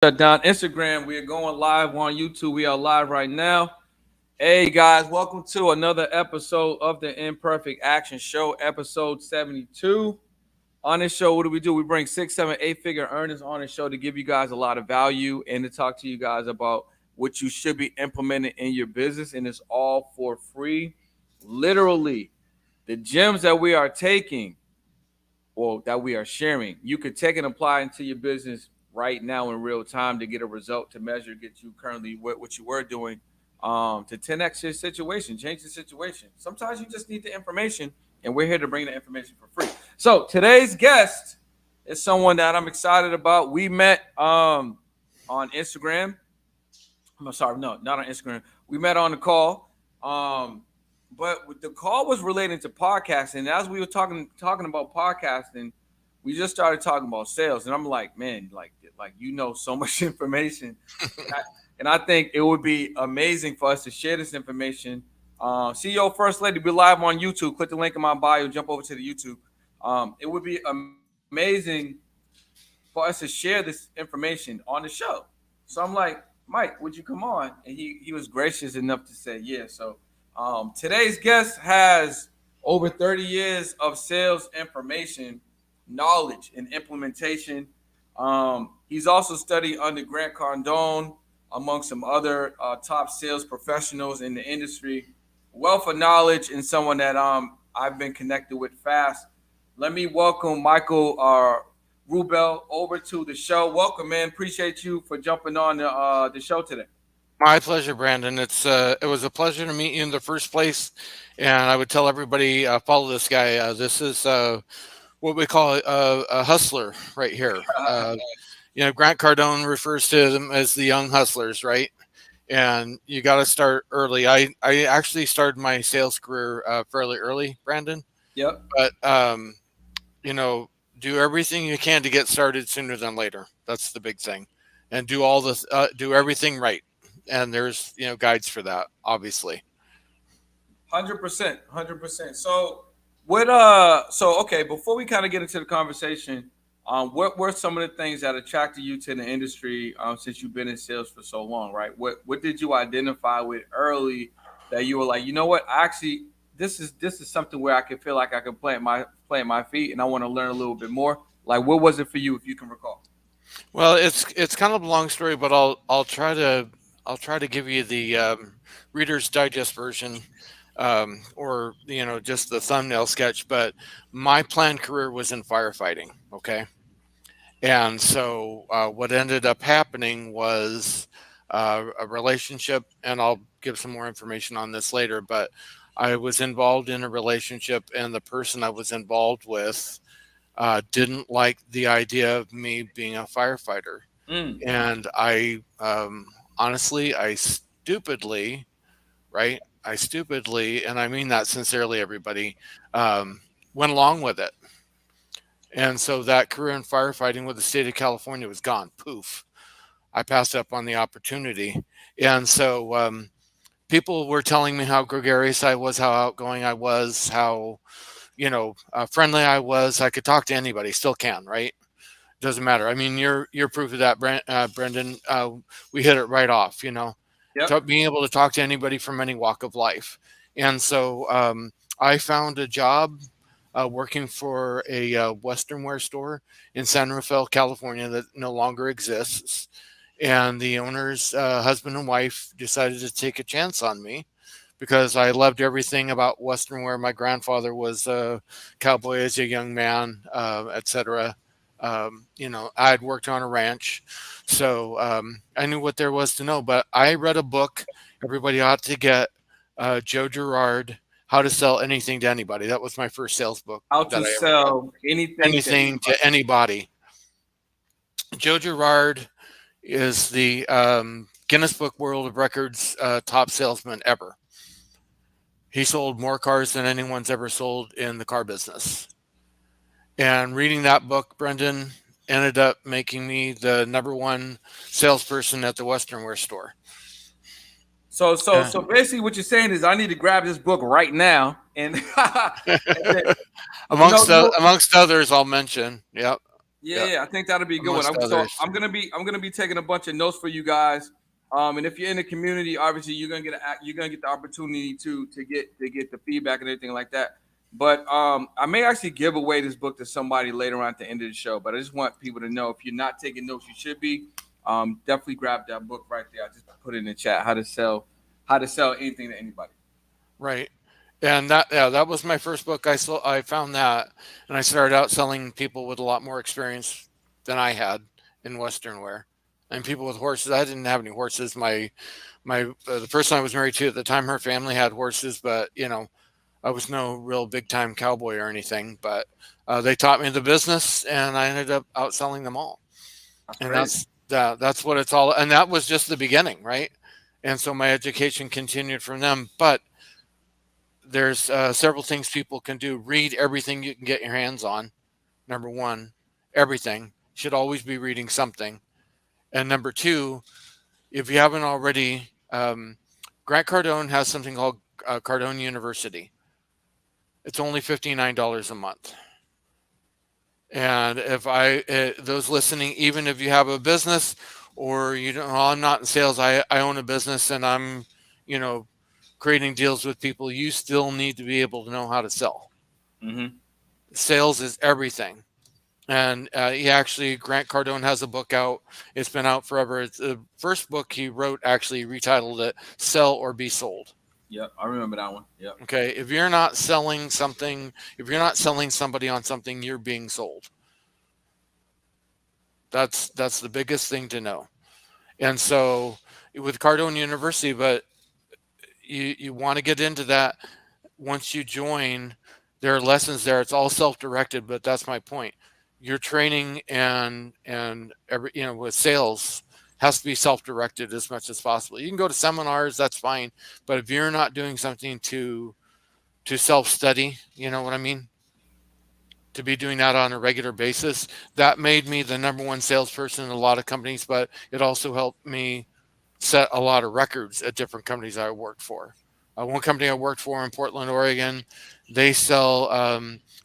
Shut down Instagram. We are going live on YouTube. We are live right now. Hey guys, welcome to another episode of the Imperfect Action Show, episode 72. On this show, what do? We bring six, seven, eight-figure earners on the show to give you guys a lot of value and to talk to you guys about what you should be implementing in your business, and it's all for free. Literally, the gems that we are taking or that we are sharing, you could take and apply into your business right now in real time to get a result to measure, get you currently what you were doing to 10x your situation, change the situation. Sometimes you just need the information, and we're here to bring the information for free. So today's guest is someone that I'm excited about. We met on Instagram. I'm sorry, no, not on Instagram. We met on the call. But the call was relating to podcasting. As we were talking about podcasting, we just started talking about sales, and I'm like, man, like you know so much information, and I think it would be amazing for us to share this information. CEO First Lady, be live on YouTube. Click the link in my bio. Jump over to the YouTube. It would be amazing for us to share this information on the show. So I'm like, Mike, would you come on? And he was gracious enough to say yeah. So today's guest has over 30 years of sales information, knowledge, and implementation. He's also studied under Grant Cardone, among some other top sales professionals in the industry. Wealth of knowledge and someone that I've been connected with fast. Let me welcome Michael Ruble over to the show. Welcome, man. Appreciate you for jumping on the show today. My pleasure, Brandon. It was a pleasure to meet you in the first place, and I would tell everybody follow this guy. This is what we call a hustler right here. Grant Cardone refers to them as the young hustlers, right? And you got to start early. I actually started my sales career fairly early, Brandon. Yep. But you know, do everything you can to get started sooner than later. That's the big thing, and do everything right. And there's guides for that, obviously. 100%, 100%. So okay, before we kind of get into the conversation, what were some of the things that attracted you to the industry since you've been in sales for so long, right? What did you identify with early that you were like, you know what, actually this is something where I can feel like I can plant my feet and I want to learn a little bit more. Like what was it for you if you can recall? Well, it's kind of a long story, but I'll try to give you the Reader's Digest version, or just the thumbnail sketch. But my planned career was in firefighting. Okay, and so what ended up happening was a relationship, and I'll give some more information on this later. But I was involved in a relationship, and the person I was involved with didn't like the idea of me being a firefighter, Mm. and honestly, I stupidly, right? I stupidly, and I mean that sincerely, everybody, went along with it. And so that career in firefighting with the state of California was gone. Poof. I passed up on the opportunity. And so people were telling me how gregarious I was, how outgoing I was, how, friendly I was. I could talk to anybody, still can, right? Doesn't matter. I mean, you're proof of that, Brendan. We hit it right off. Yep. Being able to talk to anybody from any walk of life, and so I found a job working for a Western wear store in San Rafael, California, that no longer exists. And the owner's husband and wife decided to take a chance on me because I loved everything about Western wear. My grandfather was a cowboy as a young man, etc. I had worked on a ranch, so I knew what there was to know. But I read a book everybody ought to get, Joe Girard, How to Sell Anything to Anybody. That was my first sales book How that to I ever read. sell anything to Anything anybody. to anybody. Joe Girard is the Guinness Book World of Records top salesman ever. He sold more cars than anyone's ever sold in the car business. And reading that book, Brendan, ended up making me the number one salesperson at the Western wear store. So basically, what you're saying is, I need to grab this book right now, and, and then, amongst you know, amongst others, I'll mention. Yep. Yeah, Yeah, yeah, I think that'll be a good one. amongst So others. I'm gonna be taking a bunch of notes for you guys. And if you're in the community, obviously you're gonna get the opportunity to get the feedback and everything like that. But I may actually give away this book to somebody later on at the end of the show. But I just want people to know if you're not taking notes, you should be. Definitely grab that book right there. I just put it in the chat. How to sell anything to anybody. Right. And that, yeah, that was my first book. I found that, and I started out selling people with a lot more experience than I had in Western wear, and people with horses. I didn't have any horses. My the person I was married to at the time, her family had horses, but I was no real big time cowboy or anything. But they taught me the business, and I ended up outselling them all. That's And crazy. that's what it's all. And that was just the beginning, right? And so my education continued from them, but there's several things people can do. Read everything you can get your hands on. Number one, everything should always be reading something. And number two, if you haven't already, Grant Cardone has something called Cardone University. It's only $59 a month. And if those listening, even if you have a business or you don't, well, I'm not in sales, I own a business and I'm, you know, creating deals with people, you still need to be able to know how to sell. Mm-hmm. Sales is everything. And Grant Cardone has a book out. It's been out forever. It's the first book he wrote, actually retitled it Sell or Be Sold. Yep, I remember that one. Yep. Okay. If you're not selling something, if you're not selling somebody on something, you're being sold. That's the biggest thing to know. And so with Cardone University, but you want to get into that once you join, there are lessons there. It's all self-directed, but that's my point. Your training and every with sales has to be self-directed as much as possible. You can go to seminars, that's fine, but if you're not doing something to self-study, you know what I mean? To be doing that on a regular basis, that made me the number one salesperson in a lot of companies, but it also helped me set a lot of records at different companies I worked for. One company I worked for in Portland, Oregon, they sell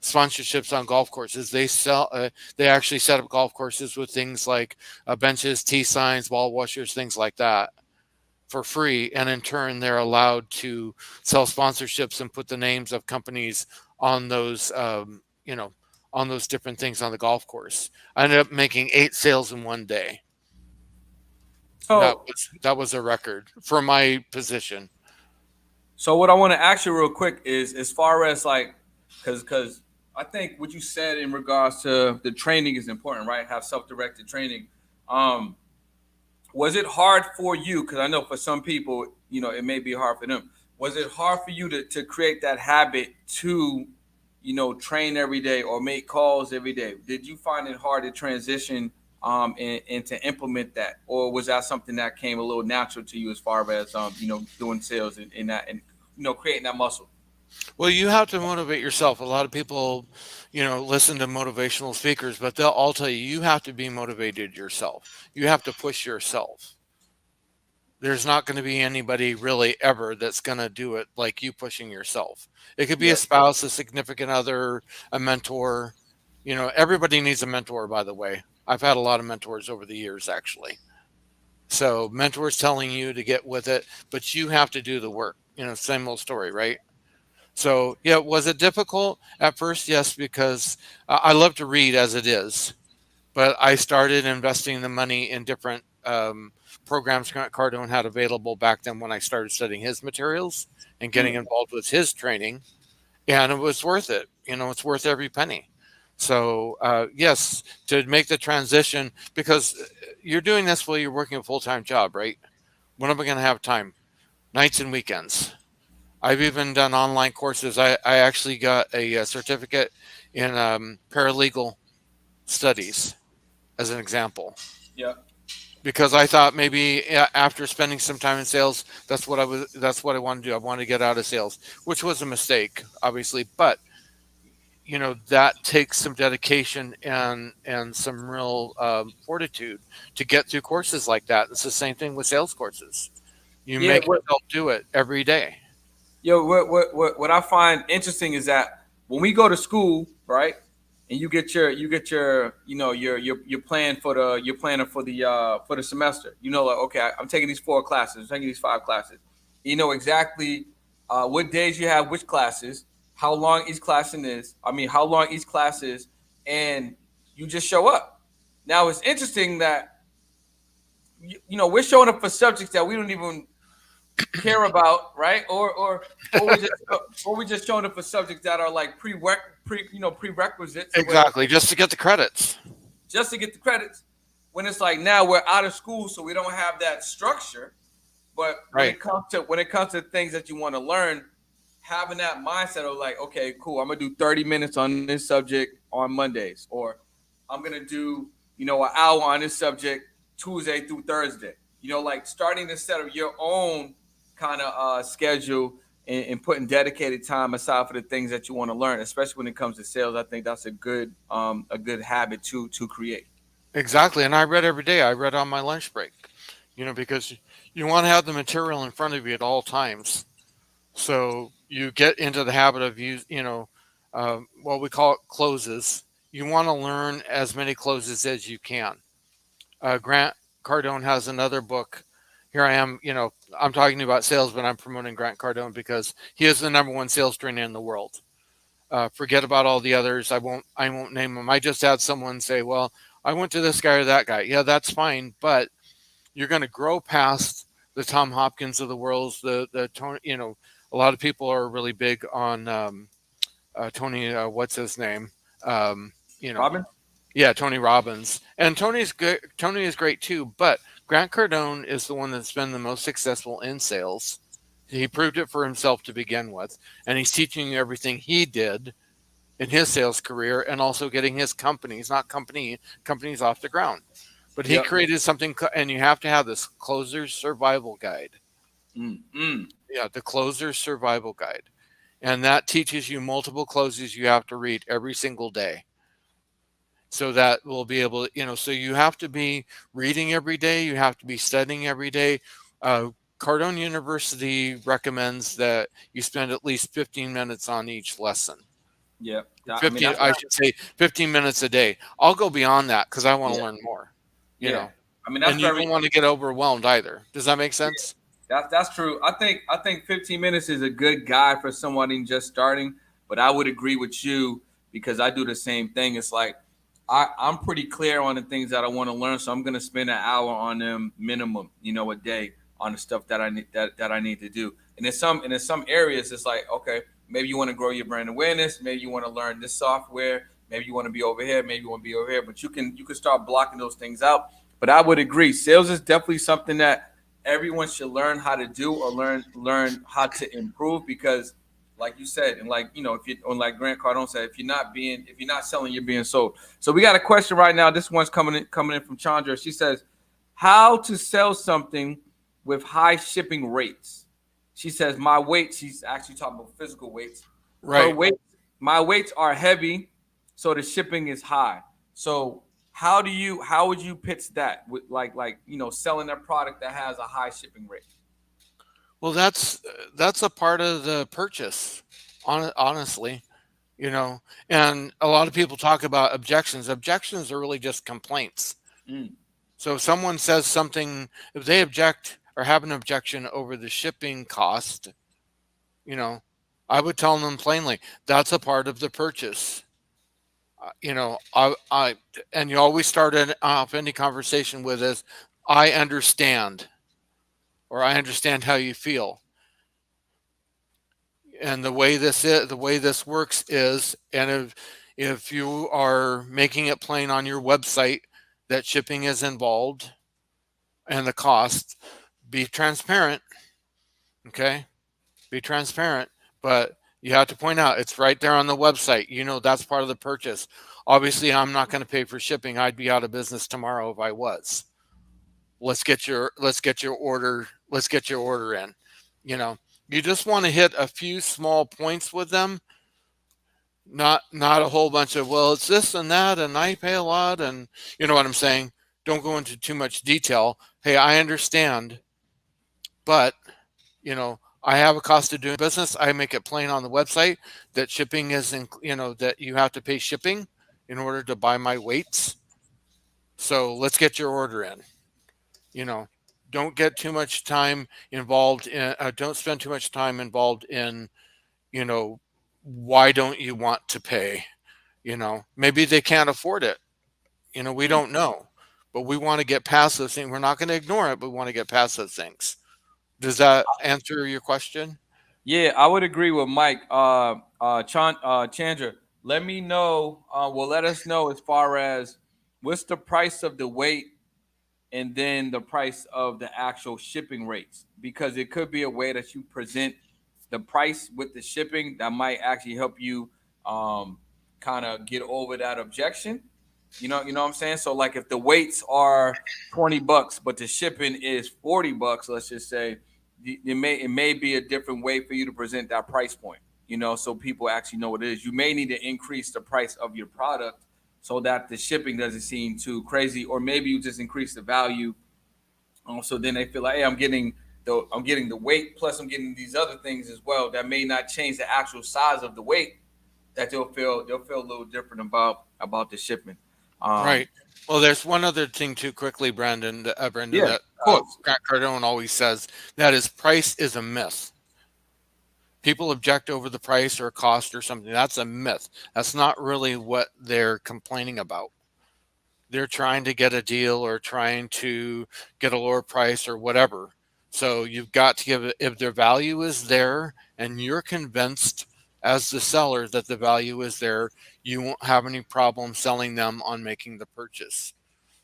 sponsorships on golf courses. They actually set up golf courses with things like benches, tee signs, ball washers, things like that for free. And in turn, they're allowed to sell sponsorships and put the names of companies on those, on those different things on the golf course. I ended up making 8 sales in one day. That So was that was a record for my position. So what I want to ask you real quick is, as far as like, because I think what you said in regards to the training is important, right? Have self-directed training. Um, was it hard for you? Because I know for some people, it may be hard for them. Was it hard for you to create that habit to, train every day or make calls every day? Did you find it hard to transition and to implement that, or was that something that came a little natural to you as far as doing sales and that and creating that muscle? Well, you have to motivate yourself. A lot of people, listen to motivational speakers, but they'll all tell you you have to be motivated yourself. You have to push yourself. There's not going to be anybody really ever that's going to do it like you pushing yourself. It could be a Yep. spouse, a significant other, a mentor. Everybody needs a mentor, by the way. I've had a lot of mentors over the years, actually. So, mentors telling you to get with it, but you have to do the work. Same old story, right? So, yeah, was it difficult at first? Yes, because I love to read as it is, but I started investing the money in different programs Grant Cardone had available back then when I started studying his materials and getting Mm. involved with his training, and it was worth it. It's worth every penny. So, yes, to make the transition, because you're doing this while you're working a full time job, right? When am I going to have time? Nights and weekends. I've even done online courses. I actually got a certificate in paralegal studies as an example Yep. because I thought maybe after spending some time in sales, that's what I want to do. I want to get out of sales, which was a mistake, obviously, but that takes some dedication and some real fortitude to get through courses like that. It's the same thing with sales courses. You Yeah. make yourself do it every day. What I find interesting is that when we go to school, right? and you get your your plan for the your planner for the semester. You know, like, okay, I'm taking these 4 classes, I'm taking these 5 classes. You know exactly what days you have which classes, how long each class is. I mean, how long each class is, and you just show up. Now it's interesting that we're showing up for subjects that we don't even care about, right? Or we just showing up for subjects that are like prerequisites or whatever, Exactly, just to get the credits. just to get the credits. When it's like now we're out of school, so we don't have that structure. But when Right. it comes to things that you want to learn, having that mindset of like, okay, cool, I'm gonna do 30 minutes on this subject on Mondays, or I'm gonna do an hour on this subject Tuesday through Thursday. Like starting to set up your own kind of schedule, and putting dedicated time aside for the things that you want to learn, especially when it comes to sales. I think that's a good habit to create. Exactly. And I read every day. I read on my lunch break, because you want to have the material in front of you at all times. So you get into the habit of what we call it closes. You want to learn as many closes as you can. Grant Cardone has another book. Here I am, I'm talking about sales, but I'm promoting Grant Cardone because he is the number one sales trainer in the world. Forget about all the others. I won't name them. I just had someone say, "Well, I went to this guy or that guy." Yeah, that's fine, but you're going to grow past the Tom Hopkins of the world. The Tony, a lot of people are really big on Tony. What's his name? Um, you know, Robin? yeah, Tony Robbins, and Tony's good. Tony is great too, but Grant Cardone is the one that's been the most successful in sales. He proved it for himself to begin with, and he's teaching you everything he did in his sales career and also getting his companies off the ground. But he Yep. created something, and you have to have this closer's survival guide. Mm. Yeah, the closer's survival guide. And that teaches you multiple closes you have to read every single day. So that will be able, so you have to be reading every day, you have to be studying every day. Cardone University recommends that you spend at least 15 minutes on each lesson. Yep. I mean, 15, that's I should say 15 minutes a day. I'll go beyond that because I want to yeah, learn more, you yeah. know, I mean, that's and you very don't want to get overwhelmed either. Does that make sense? that's true. I think 15 minutes is a good guide for someone just starting, but I would agree with you because I do the same thing. It's like I'm pretty clear on the things that I want to learn, so I'm gonna spend an hour on them minimum, a day on the stuff that I need to do. And in some areas, it's like, okay, maybe you want to grow your brand awareness, maybe you want to learn this software, maybe you want to be over here, maybe you want to be over here, but you can start blocking those things out. But I would agree, sales is definitely something that everyone should learn how to do or learn how to improve because like you said, and like if you or like Grant Cardone said, if you're not selling, you're being sold. So we got a question right now. This one's coming in from Chandra. She says, how to sell something with high shipping rates. She says, my weight, she's actually talking about physical weights. Her Right. weight, my weights are heavy, so the shipping is high. So how would you pitch that with selling a product that has a high shipping rate? Well, that's a part of the purchase, honestly, you know. And a lot of people talk about objections. Objections are really just complaints. Mm, So if someone says something, if they object or have an objection over the shipping cost, you know, I would tell them plainly that's a part of the purchase. And you always start off any conversation with this, I understand, or I understand how you feel. And the way this works is, and if you are making it plain on your website that shipping is involved and the cost, be transparent. Okay, be transparent, but you have to point out it's right there on the website. That's part of the purchase. Obviously, I'm not going to pay for shipping. I'd be out of business tomorrow if I was. Let's get your order in. You know, you just want to hit a few small points with them, not a whole bunch of, well, it's this and that and I pay a lot, and you know what I'm saying. Don't go into too much detail. Hey, I understand, but I have a cost of doing business. I make it plain on the website that shipping is that you have to pay shipping. in order to buy my weights. So let's get your order in. You know, don't get too much time involved in, don't spend too much time involved in, you know, why don't you want to pay? Maybe they can't afford it. We Mm. don't know. But we want to get past those things. We're not going to ignore it, but we want to get past those things. Does that answer your question? Yeah, I would agree with Mike. Chandra, let me know. Well, let us know as far as what's the price of the weight and then the price of the actual shipping rates, because it could be a way that you present the price with the shipping that might actually help you kind of get over that objection. You know what I'm saying? So like if the weights are $20, but the shipping is $40, let's just say, it may be a different way for you to present that price point. So people actually know what it is. You may need to increase the price of your product so that the shipping doesn't seem too crazy, or maybe you just increase the value. So then they feel like, hey, I'm getting the weight plus I'm getting these other things as well that may not change the actual size of the weight. That they'll feel a little different about the shipment. Um, Right. Well, there's one other thing too, quickly, Brendan, yeah, that of course. Grant Cardone always says, that is price is a myth. People object over the price or cost or something. That's a myth. That's not really what they're complaining about. They're trying to get a deal or trying to get a lower price or whatever. So you've got to give it, if their value is there and you're convinced as the seller that the value is there, you won't have any problem selling them on making the purchase.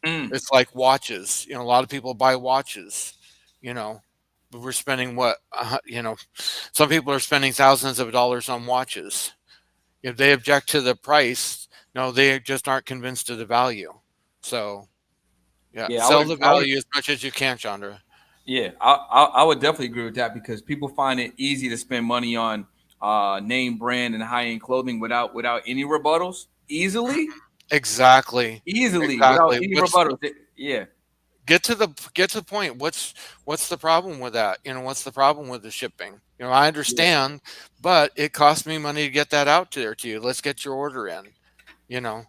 Mm. It's like watches. A lot of people buy watches, you know, but we're spending what, some people are spending thousands of dollars on watches. If they object to the price, no, they just aren't convinced of the value. So, yeah, Yeah, sell the I would. value as much as you can, Chandra. Yeah, I would definitely agree with that because people find it easy to spend money on name brand and high end clothing without any rebuttals easily, Exactly. easily without Exactly. any rebuttals. Yeah, Get to the point. What's the problem with that? What's the problem with the shipping? I yeah. understand, but it costs me money to get that out there to you. Let's get your order in, you know.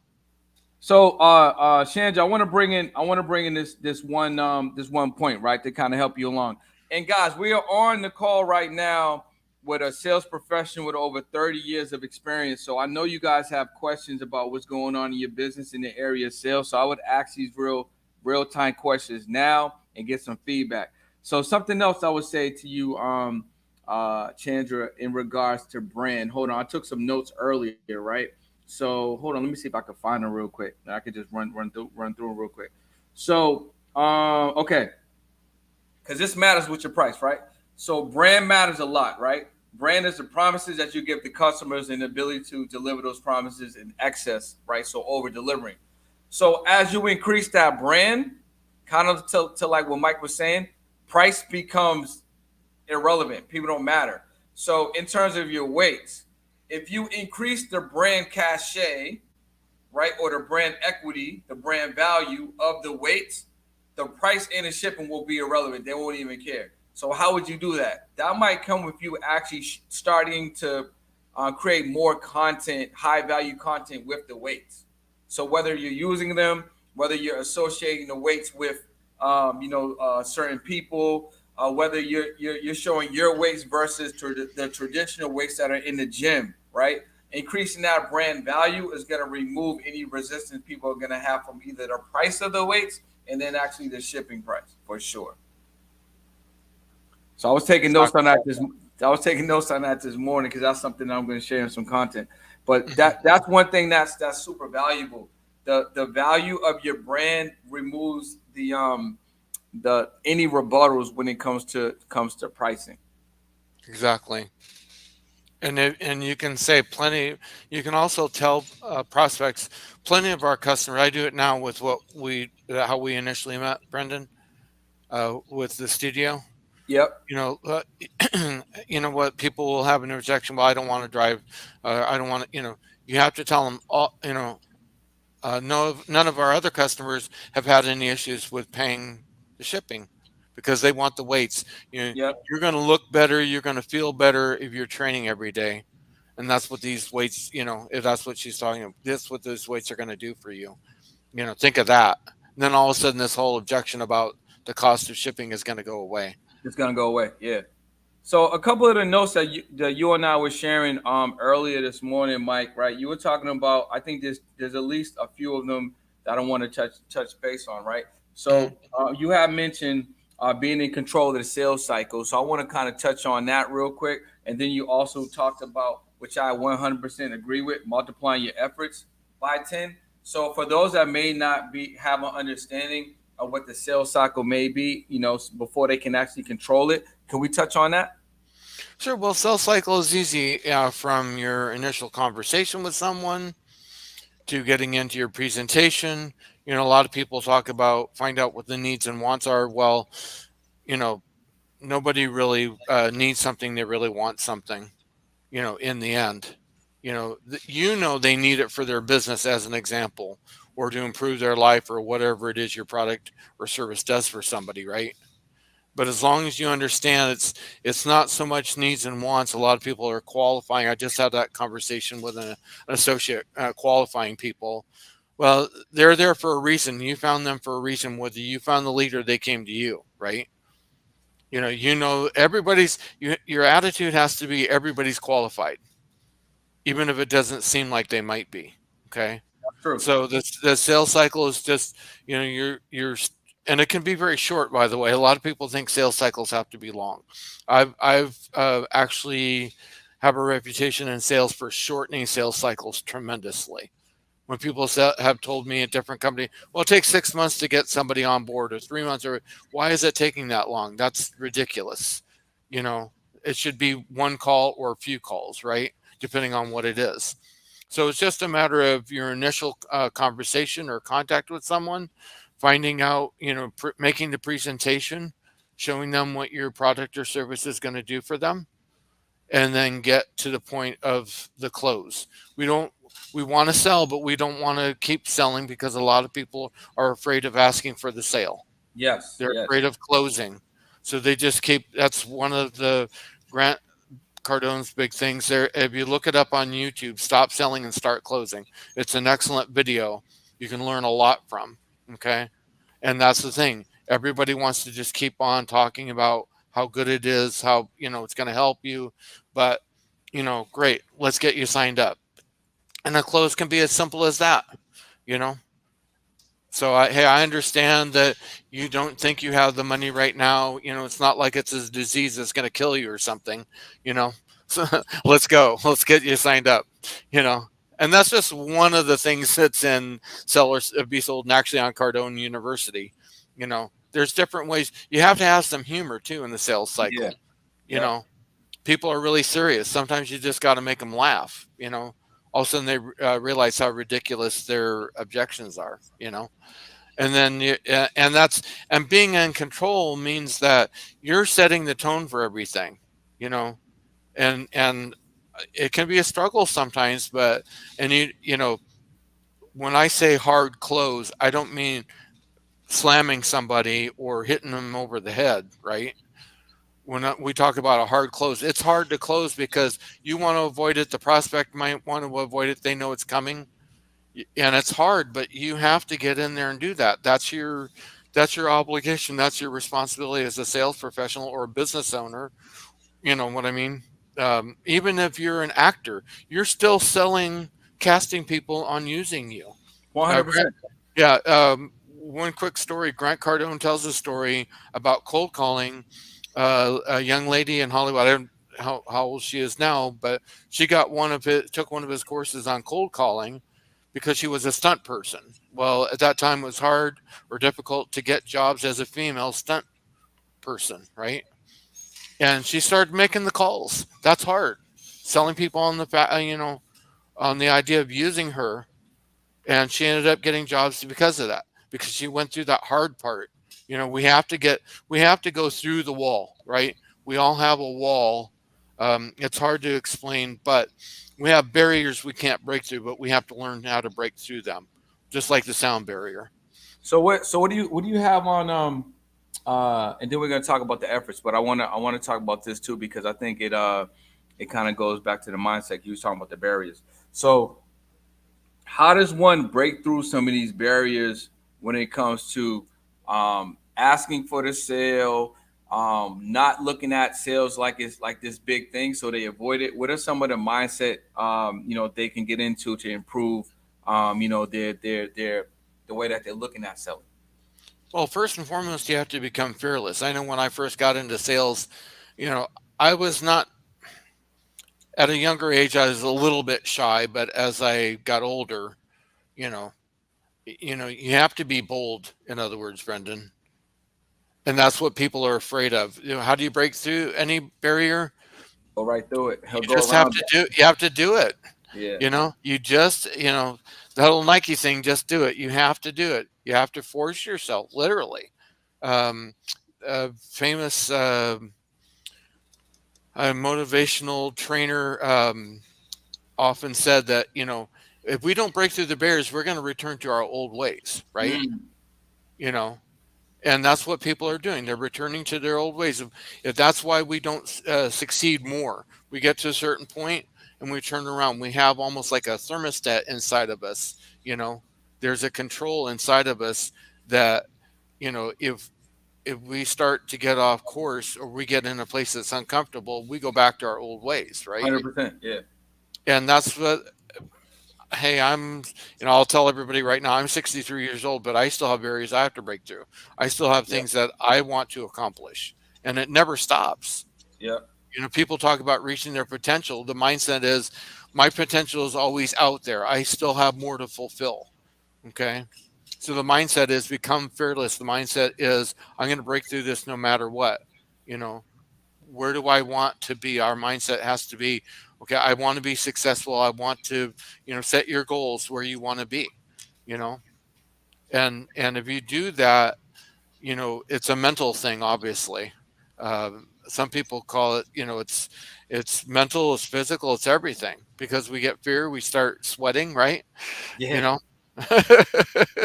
So, Shanj, I want to bring in this one point, right, to kind of help you along. And guys, we are on the call right now with a sales professional with over 30 years of experience. So I know you guys have questions about what's going on in your business in the area of sales. So I would ask these real time questions now and get some feedback. So something else I would say to you, Chandra, in regards to brand. Hold on, I took some notes earlier, right? So hold on, let me see if I can find them real quick. I could just run through them real quick. So okay, because this matters with your price, right? So brand matters a lot, right? Brand is the promises that you give the customers and the ability to deliver those promises in excess, right? So over delivering. So as you increase that brand, kind of to like what Mike was saying, price becomes irrelevant. People don't matter. So in terms of your weights, if you increase the brand cachet, right, or the brand equity, the brand value of the weights, the price and the shipping will be irrelevant. They won't even care. So how would you do that? That might come with you actually starting to create more content, high value content with the weights. So whether you're using them, whether you're associating the weights with, certain people, whether you're showing your weights versus the traditional weights that are in the gym, right? Increasing that brand value is going to remove any resistance people are going to have from either the price of the weights and then actually the shipping price for sure. So Exactly. I was taking notes on that this morning because that's something that I'm going to share in some content. But that's one thing that's super valuable. The value of your brand removes the any rebuttals when it comes to pricing. Exactly. And you can say plenty. You can also tell prospects. Plenty of our customers. I do it now with how we initially met, Brendan, with the studio. Yep. You know, you know what? People will have an objection. Well, I don't want to drive. I don't want to. You have to tell them. All no, none of our other customers have had any issues with paying the shipping because they want the weights. Yep. You're going to look better. You're going to feel better if you're training every day. And that's what these weights, if that's what she's talking about, this what those weights are going to do for you. Think of that. And then all of a sudden, this whole objection about the cost of shipping is going to go away. It's gonna go away. Yeah. So a couple of the notes that you and I were sharing earlier this morning, Mike. Right, you were talking about. I think there's at least a few of them that I want to touch base on. Right. Mhm. So you have mentioned being in control of the sales cycle. So I want to kind of touch on that real quick, and then you also talked about, which I 100% agree with, multiplying your efforts by 10. So for those that may not be have an understanding of what the sales cycle may be, before they can actually control it, can we touch on that? Sure. Well, sales cycle is easy from your initial conversation with someone to getting into your presentation. A lot of people talk about find out what the needs and wants are. Well, you know, nobody really needs something. They really want something. In the end, they need it for their business, as an example, or to improve their life, or whatever it is your product or service does for somebody, right? But as long as you understand, it's not so much needs and wants. A lot of people are qualifying. I just had that conversation with an associate qualifying people. Well, they're there for a reason. You found them for a reason. Whether you found the leader, they came to you, right? Everybody's your attitude has to be everybody's qualified, even if it doesn't seem like they might be. Okay. That's true. So the sales cycle is just, you're, and it can be very short, by the way. A lot of people think sales cycles have to be long. I've actually have a reputation in sales for shortening sales cycles tremendously. When people have told me at different company, well, it takes 6 months to get somebody on board, or 3 months, or why is it taking that long? That's ridiculous. You know, it should be one call or a few calls, right? Depending on what it is. So it's just a matter of your initial conversation or contact with someone, finding out, making the presentation, showing them what your product or service is going to do for them, and then get to the point of the close. We don't we want to sell, but we don't want to keep selling because a lot of people are afraid of asking for the sale. Yes, They're yes. afraid of closing. So they just keep that's one of the Grant Cardone's big things there. If you look it up on YouTube, Stop Selling and Start Closing. It's an excellent video. You can learn a lot from. Okay. And that's the thing. Everybody wants to just keep on talking about how good it is, how, it's going to help you. But, great, let's get you signed up. And a close can be as simple as that, you know? So, hey, I understand that you don't think you have the money right now. It's not like it's a disease that's going to kill you or something, you know? So let's go. Let's get you signed up, you know? And that's just one of the things that's in Sellers Be Sold and actually on Cardone University. There's different ways. You have to have some humor too in the sales Yeah. cycle. You Yep. know, people are really serious. Sometimes you just got to make them laugh. All of a sudden they realize how ridiculous their objections are. And then and being in control means that you're setting the tone for everything. You know, and it can be a struggle sometimes, but and when I say hard close, I don't mean slamming somebody or hitting them over the head, right? When we talk about a hard close, it's hard to close because you want to avoid it. The prospect might want to avoid it. They know it's coming, and it's hard, but you have to get in there and do that. That's your obligation. That's your responsibility as a sales professional or a business owner. You know what I mean? Even if you're an actor, you're still selling casting people on using you. Grant, 100%. yeah. One quick story. Grant Cardone tells a story about cold calling a young lady in Hollywood. I don't know how old she is now, but she took one of his courses on cold calling because she was a stunt person. Well, at that time, it was hard or difficult to get jobs as a female stunt person, right? And she started making the calls. That's hard. Selling people on on the idea of using her, and she ended up getting jobs because of that, because she went through that hard part. We have to go through the wall, right? We all have a wall. It's hard to explain, but we have barriers we can't break through, but we have to learn how to break through them, just like the sound barrier. So what do you have on and then we're going to talk about the efforts, but I want to talk about this too because I think it kind of goes back to the mindset you was talking about, the barriers. So how does one break through some of these barriers when it comes to asking for the sale, not looking at sales like it's like this big thing, so they avoid it? What are some of the mindset they can get into to improve their the way that they're looking at selling? Well, first and foremost, you have to become fearless. I know when I first got into sales, you know, I was not at a younger age, I was a little bit shy, but as I got older, you know, you have to be bold, in other words, Brendan. And that's what people are afraid of. How do you break through any barrier? Go right through it. He'll You go just have around to it. do it. Yeah, You just, the whole Nike thing, just do it. You have to do it. You have to force yourself, literally. Um, famous motivational trainer often said that, if we don't break through the barriers, we're going to return to our old ways, right? mm, You know, and that's what people are doing. They're returning to their old ways. If that's why we don't succeed more, we get to a certain point and we turn around. We have almost like a thermostat inside of us. You know, there's a control inside of us that, if we start to get off course or we get in a place that's uncomfortable, we go back to our old ways, right? 100%. Yeah, And that's what, hey, I'll tell everybody right now, I'm 63 years old, but I still have barriers I have to break through. I still have yeah, things that I want to accomplish, and it never stops. yeah. People talk about reaching their potential. The mindset is, my potential is always out there. I still have more to fulfill. Okay. So the mindset is become fearless. The mindset is, I'm going to break through this no matter what. You know, where do I want to be? Our mindset has to be, okay, I want to be successful. I want to, set your goals where you want to be, you know, and if you do that, it's a mental thing, obviously. Some people call it, it's mental, it's physical, it's everything, because we get fear, we start sweating, right? You Yeah, know,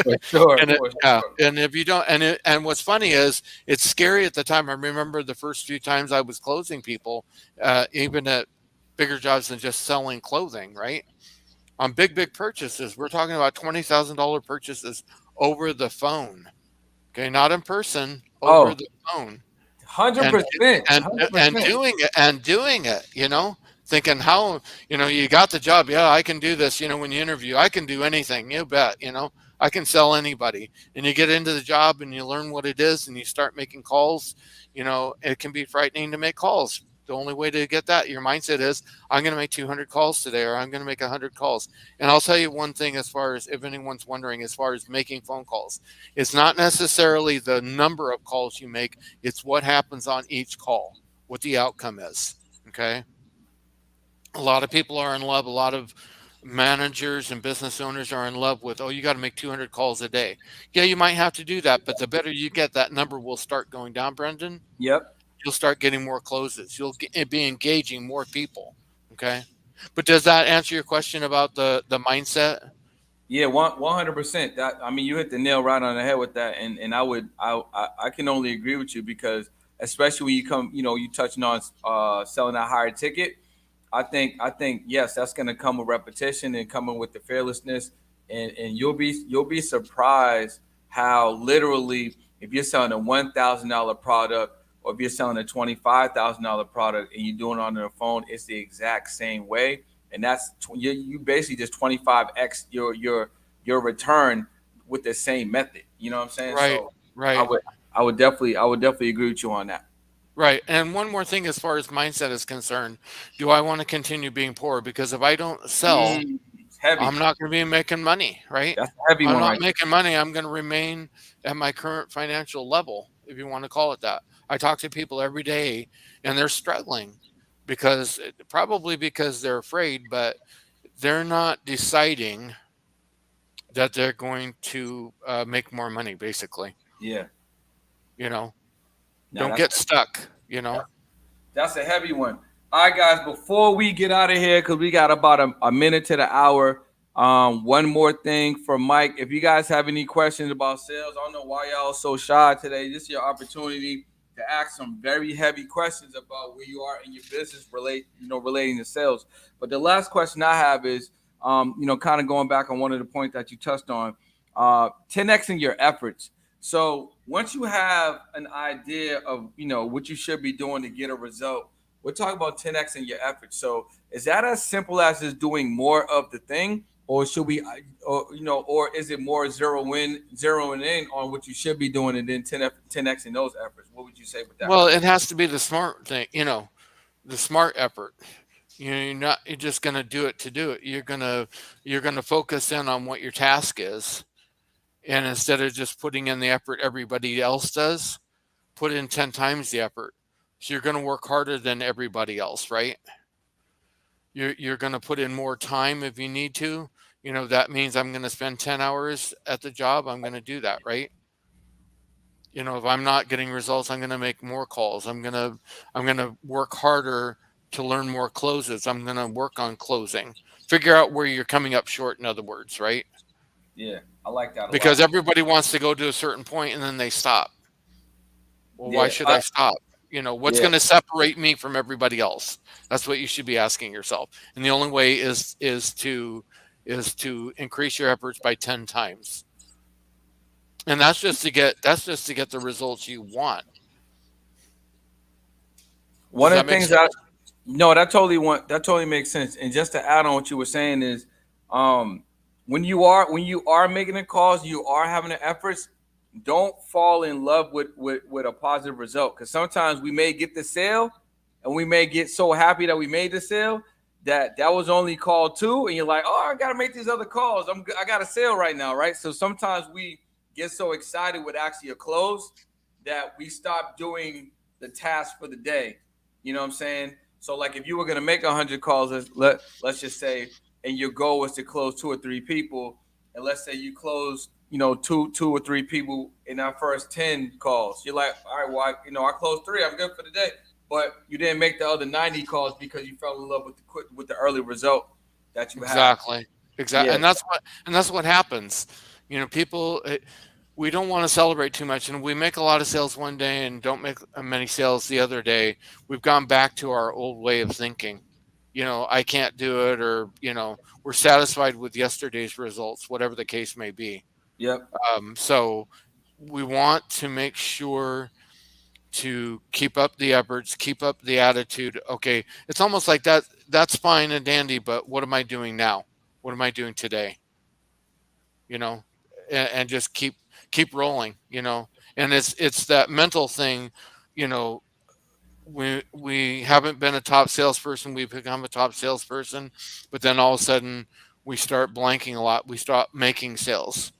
for sure, and for yeah, sure. and if you don't, and what's funny is it's scary at the time. I remember the first few times I was closing people, even at bigger jobs than just selling clothing, right? On big purchases, we're talking about $20,000 purchases over the phone. Okay, not in person, over Oh, the phone. hundred and percent, and hundred and percent. doing it, thinking, how, you got the job, yeah, I can do this. When you interview, I can do anything, you bet. I can sell anybody. And you get into the job and you learn what it is and you start making calls. It can be frightening to make calls. The only way to get that, your mindset is, I'm going to make 200 calls today, or I'm going to make 100 calls. And I'll tell you one thing, as far as, if anyone's wondering, as far as making phone calls, it's not necessarily the number of calls you make, it's what happens on each call, what the outcome is. Okay. A lot of people are in love. A lot of managers and business owners are in love with, oh, you got to make 200 calls a day. Yeah, you might have to do that, but the better you get, that number will start going down, Brendan. Yep. You'll start getting more closes. You'll be engaging more people. Okay. But does that answer your question about the mindset? Yeah, 100%. That, I mean, you hit the nail right on the head with that, and I can only agree with you, because especially when you come, you touching on selling a higher ticket. I think yes, that's going to come with repetition and coming with the fearlessness, and you'll be surprised how literally, if you're selling a $1,000 product, or if you're selling a $25,000 product and you're doing it on the phone, it's the exact same way, and that's you basically just 25x your return with the same method. You know what I'm saying? Right. So I Right. would I would definitely agree with you on that. Right. And one more thing, as far as mindset is concerned, do I want to continue being poor? Because if I don't sell, It's heavy. I'm not going to be making money, right? That's a heavy I'm one not right making money. I'm going to remain at my current financial level, if you want to call it that. I talk to people every day and they're struggling because, probably because they're afraid, but they're not deciding that they're going to make more money, basically. there. Yeah. You know, Now don't that's get stuck. That's a heavy one. All right, guys. Before we get out of here, because we got about a minute to the hour. One more thing for Mike. If you guys have any questions about sales, I don't know why y'all so shy today. This is your opportunity to ask some very heavy questions about where you are in your business, relating to sales. But the last question I have is, kind of going back on one of the points that you touched on, 10xing your efforts. So once you have an idea of what you should be doing to get a result, we're talking about 10xing your efforts. So is that as simple as just doing more of the thing, or should we, or is it more zeroing in on what you should be doing, and then 10xing those efforts? What would you say with that Well, question? it has to be the smart thing, the smart effort. You're just going to do it to do it. You're going to focus in on what your task is, and instead of just putting in the effort everybody else does, put in 10 times the effort. So you're going to work harder than everybody else, right? You're going to put in more time if you need to. That means I'm going to spend 10 hours at the job. I'm going to do that, right? If I'm not getting results, I'm going to make more calls. I'm going to work harder to learn more closes. I'm going to work on closing. Figure out where you're coming up short, in other words, right? Yeah, I like that a Because lot. everybody wants to go to a certain point and then they stop. Well, why Yeah, should I stop? What's yeah. going to separate me from everybody else? That's what you should be asking yourself. And the only way is to increase your efforts by 10 times. And that's just to get the results you want. One Does of that the make things sense? that No, that totally makes sense. And just to add on what you were saying is, um, when you are making the calls, you are having the efforts. Don't fall in love with a positive result, because sometimes we may get the sale, and we may get so happy that we made the sale that was only call two, and you're like, oh, I gotta make these other calls. I got a sale right now, right? So sometimes we get so excited with actually a close that we stop doing the task for the day. You know what I'm saying? So like if you were gonna make 100 calls, let's just say, and your goal was to close 2 or 3 people, and let's say you close, two or 3 people in that first 10 calls. You're like, all right, well, I closed three, I'm good for the day. But you didn't make the other 90 calls because you fell in love with the early result that you had. Exactly. Exactly. Yeah, And that's what happens. People, we don't want to celebrate too much, and we make a lot of sales one day and don't make many sales the other day. We've gone back to our old way of thinking. I can't do it, or we're satisfied with yesterday's results, whatever the case may be. yep, So we want to make sure to keep up the efforts, keep up the attitude. Okay, it's almost like that's fine and dandy, but what am I doing now? What am I doing today? You know, and just keep rolling. And it's that mental thing. You know, we haven't been a top salesperson. We've become a top salesperson, but then all of a sudden we start blanking a lot. We stop making sales.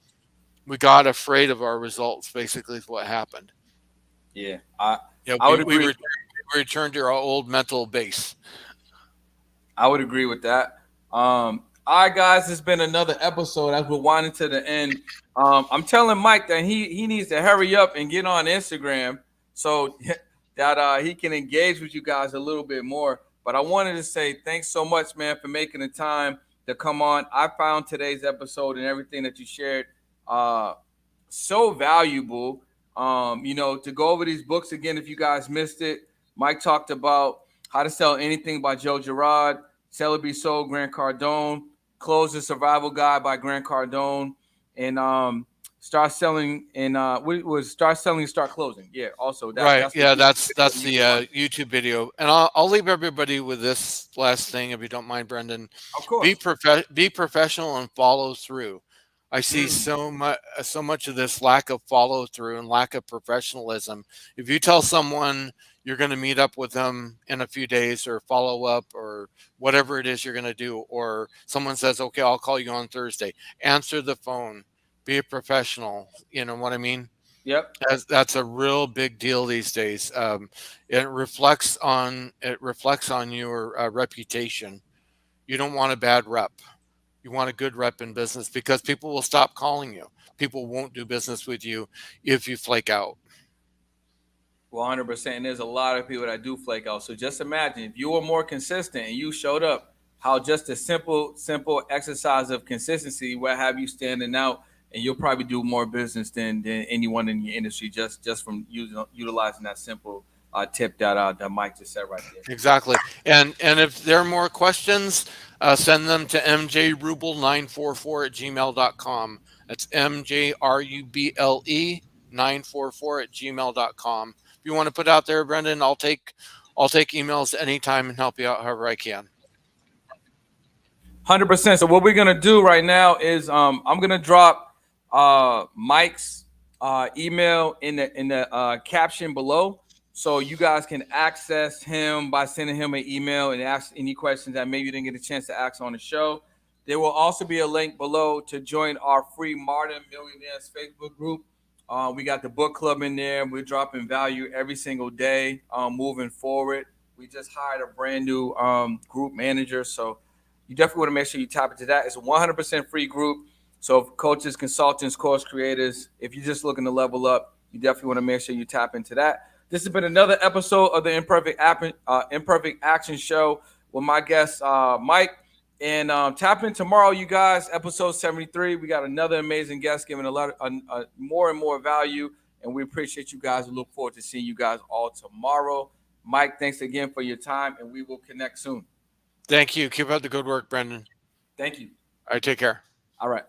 We got afraid of our results. Basically, is what happened. yeah. I Yeah, I would we agree. returned to our old mental base. I would agree with that. All right, guys, it's been another episode as we're winding to the end. I'm telling Mike that he needs to hurry up and get on Instagram so that he can engage with you guys a little bit more. But I wanted to say thanks so much, man, for making the time to come on. I found today's episode and everything that you shared uh, so valuable. To go over these books again, if you guys missed it, Mike talked about How to Sell Anything by Joe Girard, Sell It Be Sold, Grant Cardone, Close the Survival Guide by Grant Cardone, and Start Selling and what was Start Selling and Start Closing. Yeah, also Right. that's the Yeah, YouTube that's video that's you the can watch. YouTube video, and I'll leave everybody with this last thing, if you don't mind, Brendan. Of Be course. be professional and follow through. I see Mm, so much of this lack of follow through and lack of professionalism. If you tell someone you're going to meet up with them in a few days, or follow up, or whatever it is you're going to do, or someone says, "Okay, I'll call you on Thursday," answer the phone. Be a professional. You know what I mean? yep. That's a real big deal these days. It reflects on your reputation. You don't want a bad rep. You want a good rep in business, because people will stop calling you. People won't do business with you if you flake out. 100%. And there's a lot of people that do flake out. So just imagine if you were more consistent and you showed up, how just a simple exercise of consistency will have you standing out and you'll probably do more business than anyone in your industry just from utilizing that simple tip that Mike just said right there. Exactly. And if there are more questions, send them to mjruble944 at gmail.com. That's mjruble 944 at gmail.com. If you want to put out there, Brendan, I'll take emails anytime and help you out however I can. 100%. So what we're gonna do right now is I'm gonna drop Mike's email in the caption below, so you guys can access him by sending him an email and ask any questions that maybe you didn't get a chance to ask on the show. There will also be a link below to join our free Modern Millionaires Facebook group. We got the book club in there. We're dropping value every single day moving forward. We just hired a brand new group manager, so you definitely want to make sure you tap into that. It's a 100% free group. So, if coaches, consultants, course creators, if you're just looking to level up, you definitely want to make sure you tap into that. This has been another episode of the Imperfect Action Show with my guest Mike. And tap in tomorrow, you guys. Episode 73. We got another amazing guest giving a lot of more and more value, and we appreciate you guys. We look forward to seeing you guys all tomorrow. Mike, thanks again for your time, and we will connect soon. Thank you. Keep up the good work, Brendan. Thank you. All right, take care. All right.